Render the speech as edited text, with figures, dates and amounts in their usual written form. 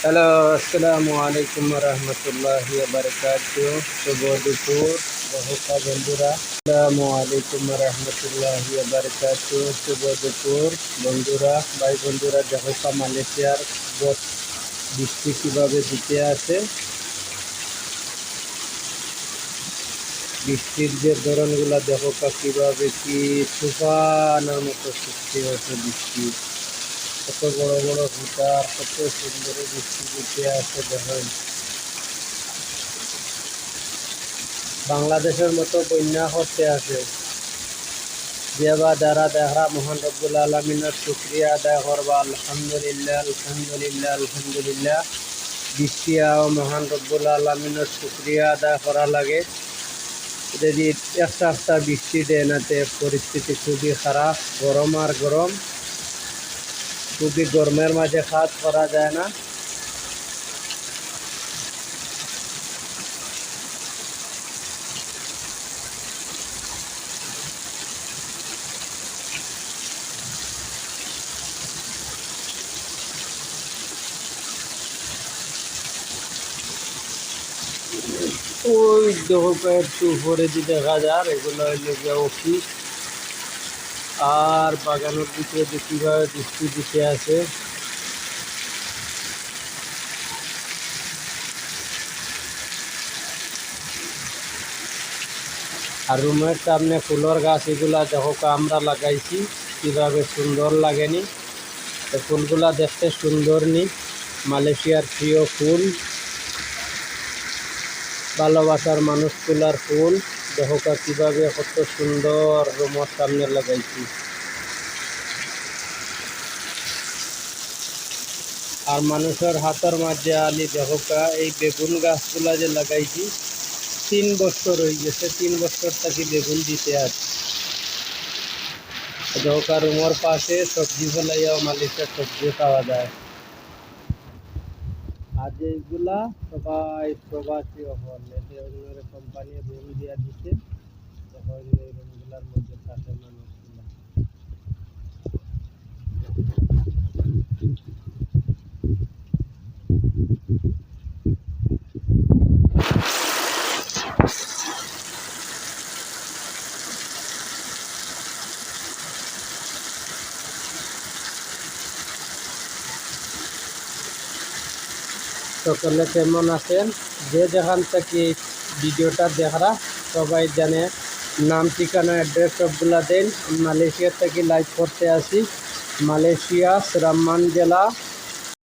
Hello, আসসালামু আলাইকুম রহমতুল্লাহি বারাকাতুহু। শুভ দুপুর দর্শক বন্ধুরা। আসসালামু আলাইকুম রহমতুল্লাহি বারাকাতুহু। শুভ দুপুর বন্ধুরা, ভাই বন্ধুরা। দেখো মালয়েশিয়ার বৃষ্টি কিভাবে দিতে আছে। বৃষ্টির যে ধরনগুলা দেখো কিভাবে কি তুফানের মতো সৃষ্টি হচ্ছে বৃষ্টি। কত বড় বড় ভূতার, কত সুন্দর বৃষ্টি দিতে আছে দেখেন। বাংলাদেশের মতো বন্যা হতে আছে যেবা দ্বারা দেখা মহান রব্বুল আলমিনের শুক্রিয়া আদায় করবা। আলহামদুলিল্লাহ আলহামদুলিল্লাহ আলহামদুলিল্লাহ। বৃষ্টি মহান রব্বুল আলমিনের শুক্রিয়া আদায় করা লাগে। যদি একটা বৃষ্টি দেয় নাতে পরিস্থিতি খুবই খারাপ। গরম আর গরম, খুবই গরমের মাঝে কাজ করা যায় না। ওই দেখো একটু উপরে যে দেখা যায় এগুলো হইলে গিয়ে অফিস। আর বাগানের দিকে যে কীভাবে বৃষ্টি দিতে আছে। আর রুমের সামনে ফুলের গাছ এগুলা দেখো আমরা লাগাইছি, কীভাবে সুন্দর লাগেনি। তো ফুলগুলা দেখতে সুন্দর নি। মালয়েশিয়ার প্রিয় ফুল, ভালোবাসার মানুষগুলার ফুল। দেখো কীভাবে কত সুন্দর রুমের সামনে লাগাইছি। আর মানুষের হাতের মাঝে আলি দেখো এই বেগুন গাছগুলা যে লাগাইছি 3 বছর হয়ে গেছে। 3 বছর থাকি বেগুন দিতে আছে। দেখো রুমের পাশে সবজি ফেলাইয়াও মালিকের সবজি খাওয়া যায়। আর এইগুলা সবাই প্রবাসী হল, এতে অন্য কোম্পানি রুম দিয়া দিচ্ছে। তখন এই রুমগুলার মধ্যে থাকে মানুষগুলা। সকলে কেমন আছেন? যে যেখান থেকে ভিডিওটা দেখরা সবাই জানে, নাম ঠিকানা অ্যাড্রেস সবগুলা দেন। মালয়েশিয়া থেকে লাইভ করতে আসি। মালয়েশিয়া শ্রাম্বান জেলা